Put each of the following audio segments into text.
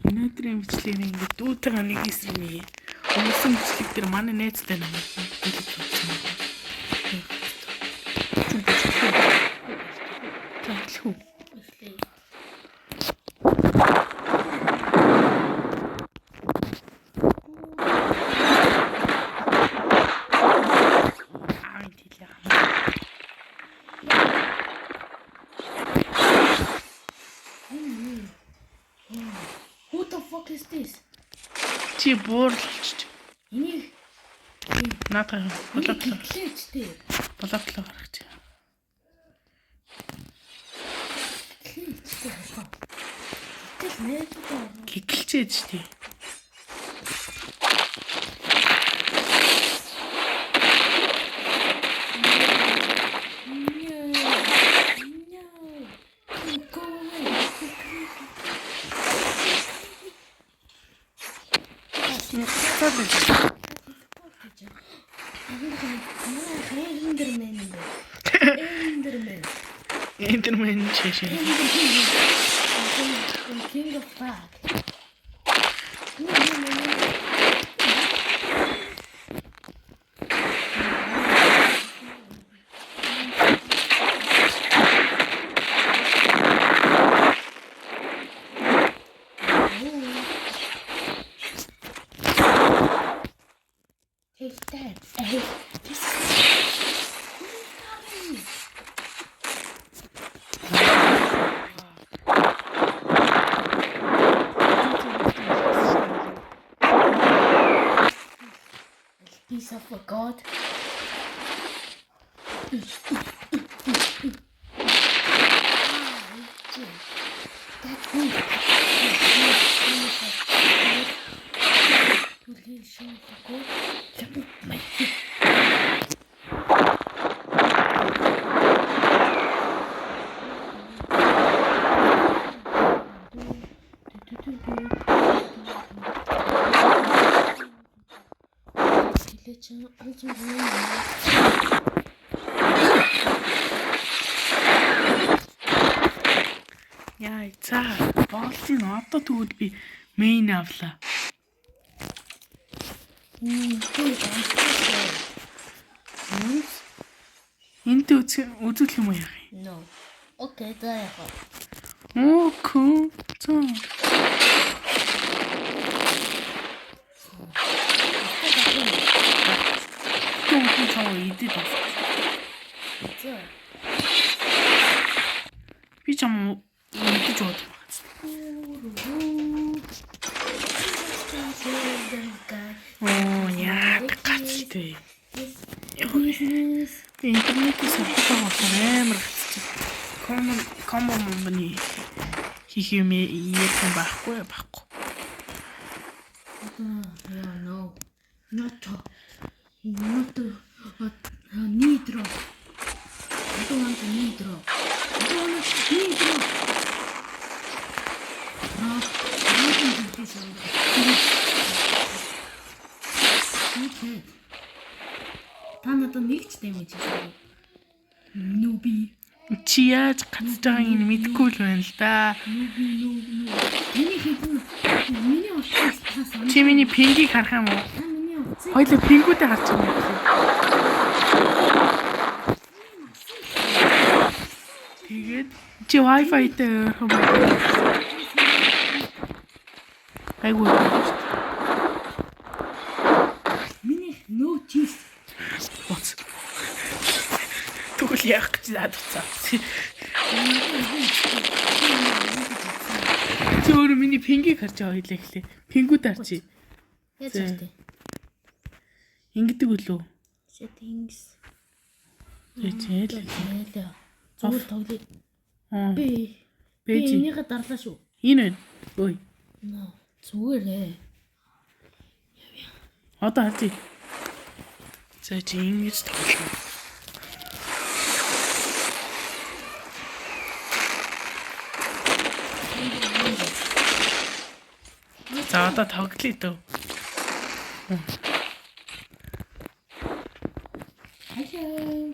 Өнөөдрийн бичлэгийг ингээд дүүтэйгээ нэг хийсэн юм. Өмнөсөн бичлэг дээр манай найзтай намайг хэлж өгсөн. Тэглэхүү. Who the fuck is this? Чи буурлч. Энийг Наадах блоклоо. клэчтэй. Блоклоо гаргаж. Клэчтэй хаа. Тэгэл нээдээ. Гиглчээд штий. Эндермен чишээ. King of Fag. Take that. Hey, this piece of a god. That's me. Яа, за боолын одоо тэгвэл би мейн авлаа. Энд үзүүлэх юм уу яах юм? No. Okay, there. Оо, cool. За. Төвхөн цаа идэв. За. Би ч юм идэж бод. Оо, яа, гацтэй. Интернетээс авах амар гацтэй. Common money хийх юм яахан байхгүй. No. Not nitro. I don't want nitro. Okay. Та надад нэг ч дэмэж хийсэн. Нүби. Чи яаж гацж байгааг нь мэдэхгүй л байна л да. Нүби. Миний хэдэн миний утас. Чи миний пингийг харах юм уу? Миний утас. Хоёул пингүүдээ харж байна. Тэгээд чи Wi-Fi-тэй өрх юм байна. Айгуу. Миний notice. Боц. Тэгвэл яах гэж надад. Чи өөрөө миний пингийг харж байгаа хэлээ эхлэе. Пингүүд харчи. Яаж вэ? Ингэдэг үлээ. Settings. Зээл. Зүгээр тоглоё. Би энийгээ дарлаа шүү. Энэ байна. Ой. Зүгээрээ. Одоо харъя. За чи ингэж тоглоно. За одоо тоглоё дөө. Hello.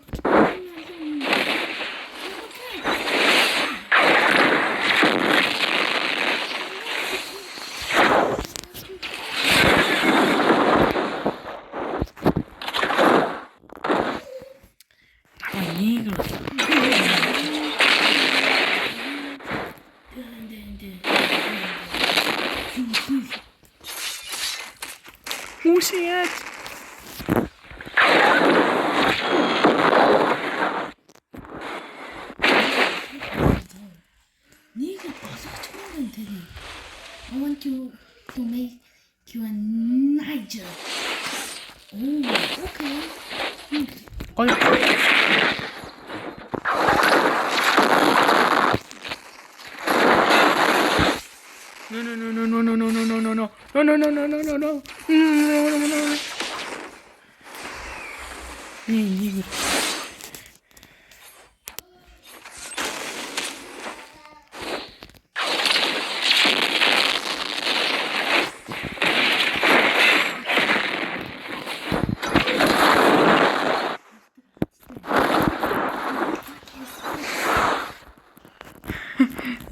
Мушият. Нэг болгоч юм тэр. I want you to make you a Niger. Oh, okay. Ой. No. Не.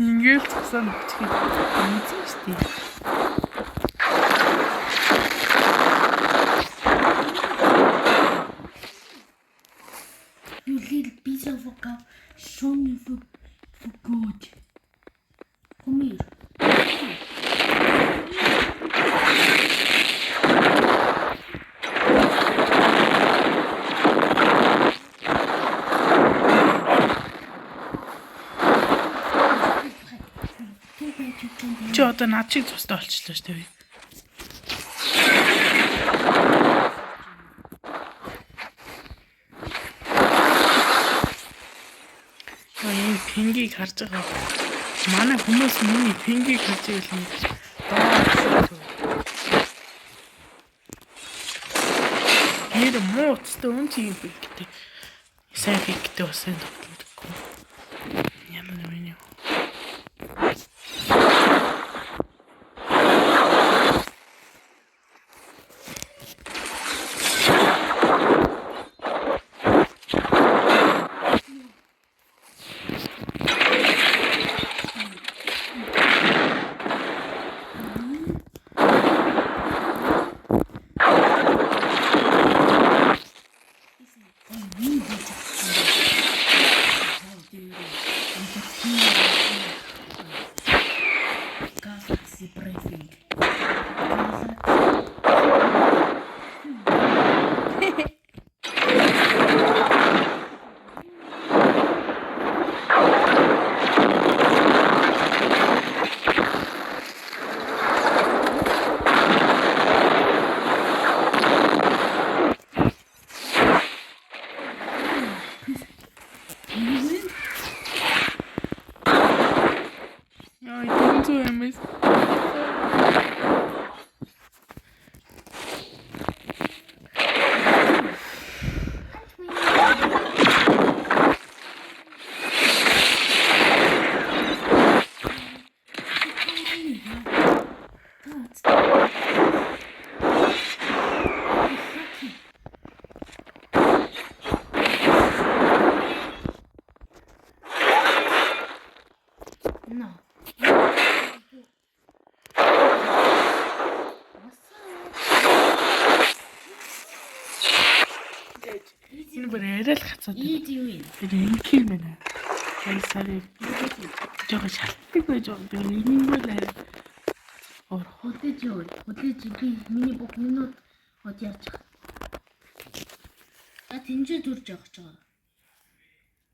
Ингээл цасан өгчих юм шүү дээ. You little piece of a cow. Show me for good. Come here. Чи одоо над шиг цустай болчихлоо шүү дээ. Энэ пингийг харж байгаа. Манай хүмүүс миний пингийг харж ивэл нэг нэр моцтой үн чи юм гэдэг. Сайн хэрэгтэй бас энэ тогтолцоогүй. Ямар юм бэ? No. Энэ бүрээрэл хацаад. Eat you in. Тэр инким байна. Хайсарыг жоо шалтдаг байж байгаа. Тэр ингээл арай. Хөдөөж би миний бүх минут хот яаж байгаа. А тэнцээ төрж байгаа.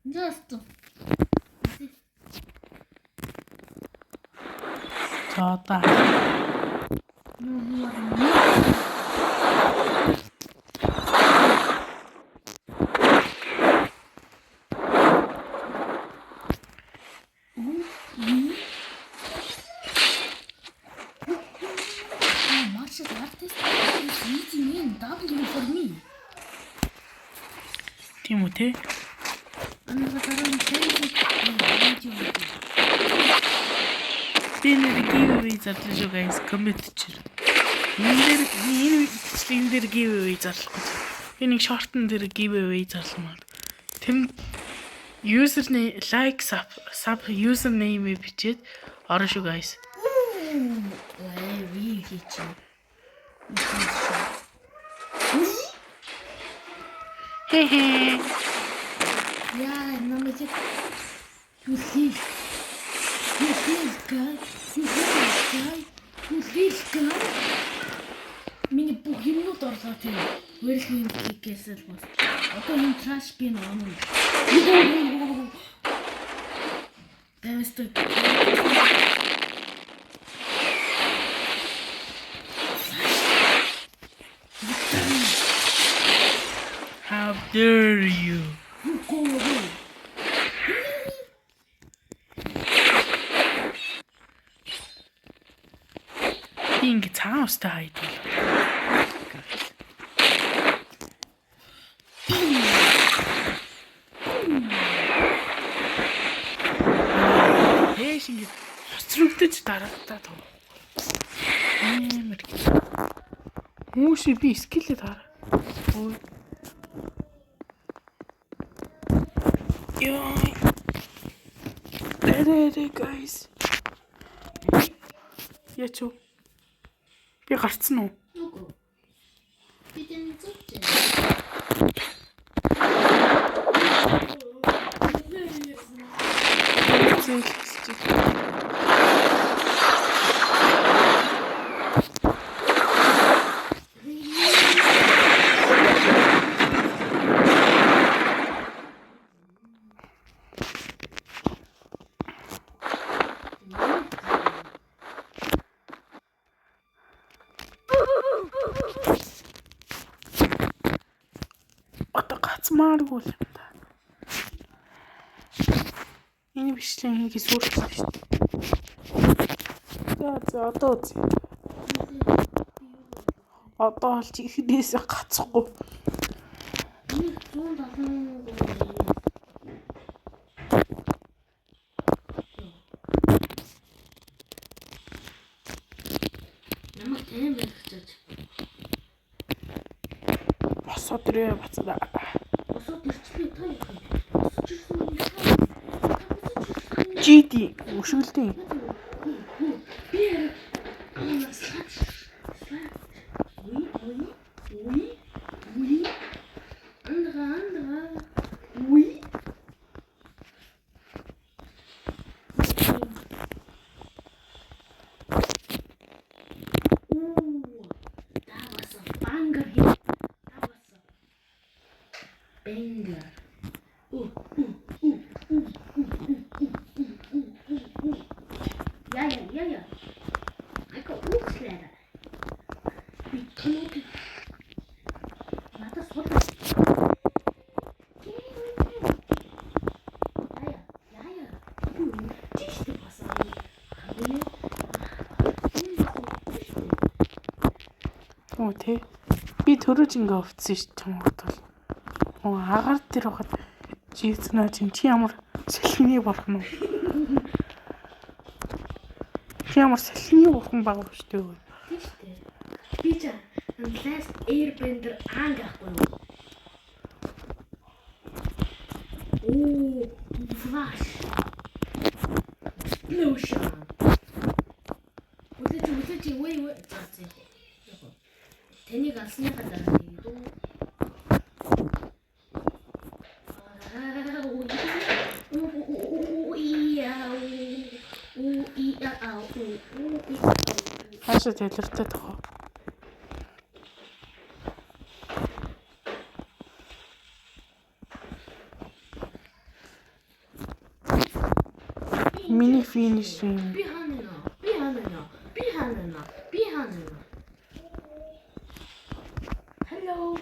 Just. Цаата. Martial artist is using in W for me. Тийм үү те? Би нэг giveaway зарлаа шүү guys, comment чир. Энэ дээр giveaway зарлахгүй. Би нэг short-н дээр giveaway зарламаар. Тэм username like sub username бичээд орно шүү guys. We hit you. Хе. Yeah, number 6. You see, guy. Миний бүх юм болоо тийм хөрлийн хийгээсэл бас. Одоо энэ траш би нөө. Дэвстэй. How dare you? Инг цаан устай хайдвал. Ээш ингэ хоцрогдож дараалтаа тоо. Амар. Хүмүүсийг би скиллээ таараа. Ой. Яа. Дэрэ guys. Ячо. Би гарцсан уу? Нүгөө. Би тань зүгтэй. Одоо гацмааргүй л юм да. Энэ бичлэн хийгээс өөрчлөсөн шүү дээ. За одоо үз. Одоо олж ихэдээс гацхгүй. Энэ 170. Намайг тэм бэлгэж. Босоод ирээ бацаа. Босоод ирчихвээ та яах вэ? GD өшгөлтэй. Banger. Ja. Ik kan ook sledden. Ik kan ook. Wat is wat? Ja. Чиштэй басаа. Оо тий. Би төрөөж ингээ овцсон ш чамд бол. Оо агаар дээр хахад жийцнаа чи ямар салхины болох нь. Чи ямар салхины бурхан баг шүү дээ. Тийштэй. Би ч Last Airbender ангахгүй юу? Оо, Flash. Explosion. Үлээж wait. За. Тэнийг алсныхаа дараа дүү. Хаашаа тэлэртэй тохоо. Миний финиш юм. Би ханана. Hello.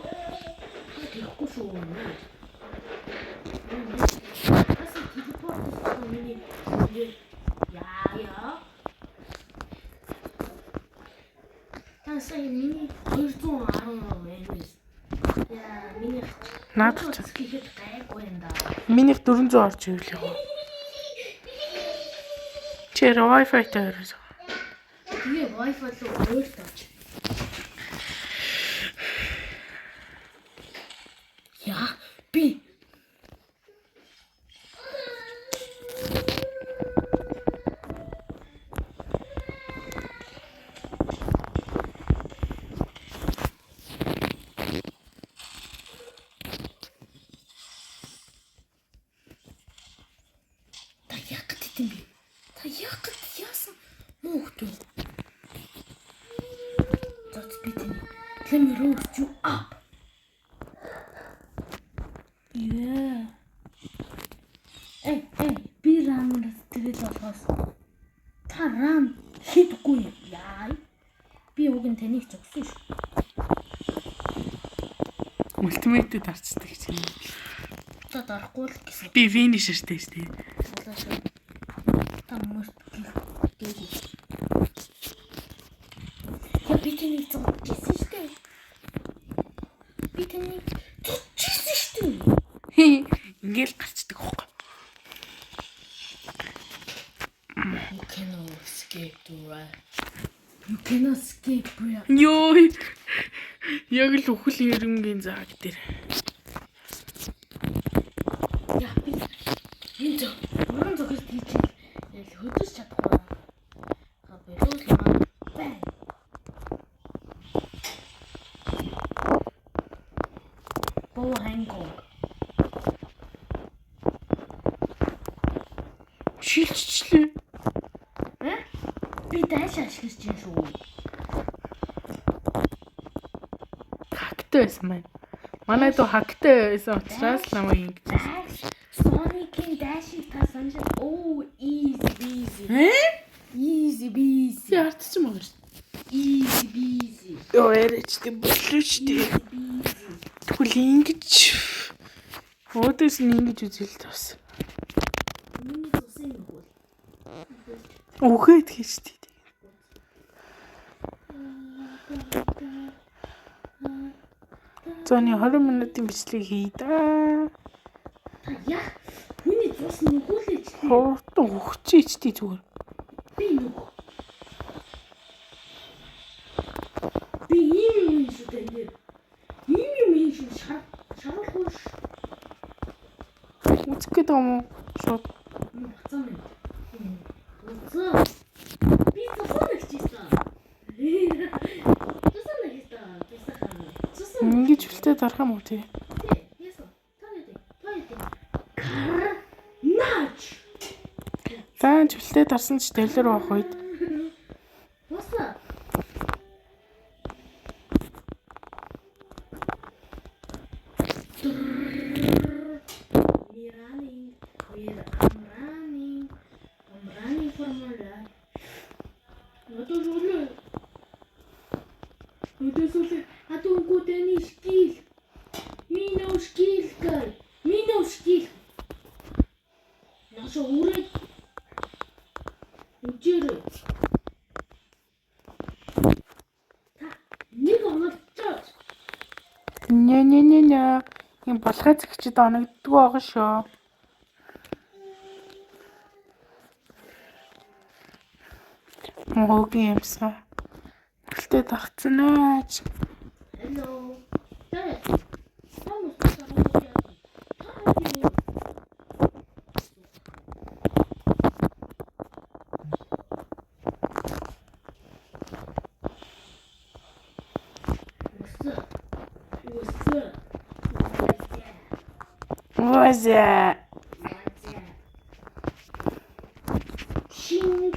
Тэхгүй шүү. Бас телепорт миний. Яа. Тасаа миний 210 мэнэс. Яа, миний Наад ч гэхэд гайгүй юм да. минийх 400 орж ивэл яа. Чэр Wi-Fi таарсан. Тэгээ Wi-Fi руу өөр тооч. Яа, би Та яах гэж яасан? Мөөхтөө. За би тэний Let me roast you up. Yeah. Би рамнаас тэгэл болохоос та рам хийдэггүй яа. Би уг нь таныг зогсон шүү. Ультимейтэд арчдаг чинь. Та дарахгүй л гэсэн. Би финишертэй шүү дээ. Та мөрт гээ. Я би тэнийг зогсчихсан шүү дээ. Би тэнийг зогсчихсан шүү дээ. Ингээл гарчдаг хөөхгүй. You cannot escape the right. You cannot escape, bro. Йоо. Яг л өхөл ирэмгийн зааг дээр. Яа би энэ уран зохиол хийж яг хөдөлж чадахгүй. Болов уу бай. Боо хангоо. Шилжчлээ. Би дааш ашиглаж чинь шүү. Хактай байсан маань. Манай дөө хактай байсан учраас намайг ингэж. Sonic-ийн даашийг та санаж. Oh, easy busy. Easy busy. Яарч юм уу? Easy busy. Йоо яриач тийм боллоо ч тийм. Тэгвэл ингэж өөдөөс нь ингэж үзэл тас. Миний цусын хөл. Үхээд хийж тийм. Зоны 20 минутын бичлэг хий да. Та яа? Хүний цус нүгүүлээч тий. Хурдан ухчихийч тий зүгээр. Би нүг. Би ийм шүү дээ. Ийм шүү шаруулахгүй ш. Үзэх гээд байгаа юм уу? Шууд. Бацаа минь. Бацаа. Би цусаа нэгчээсэн. Цусаа нэгчээсэн. Цусаа. Ингэж үлдээ дарах юм уу тий? Таан чөлтөө дарсан ч дэлгэр байх үед. Босоо. I'm running for my life. I don't got any skill. Me no skill, girl. Me no skill. Наша үрээ. Үчирээ. Та нэг онолцоод. Ня. Ийм болгоо зэгчд оногддог байгаа шүү. Моогийн юмсан. Үлдээ дарцсан аач. Hello. Hey. Vamos pasar un día. Вазя. Shing.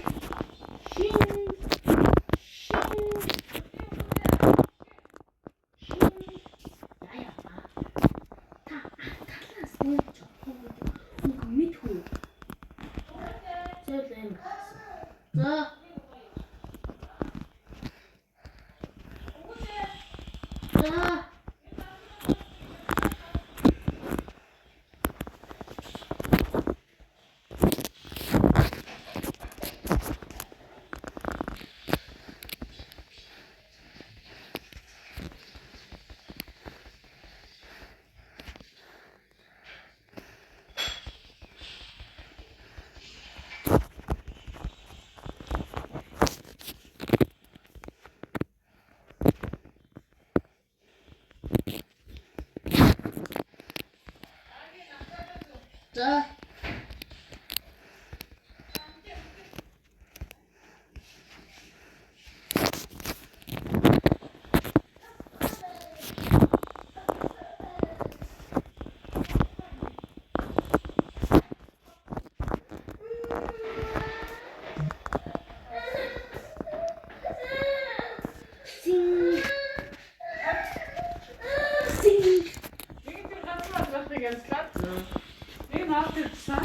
ganz glatt. Nee, mach jetzt, ne?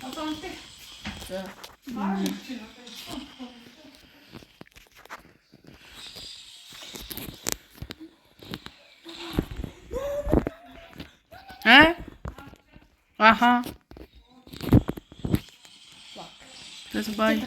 Was soll ich? Hä? Aha. Das war ich.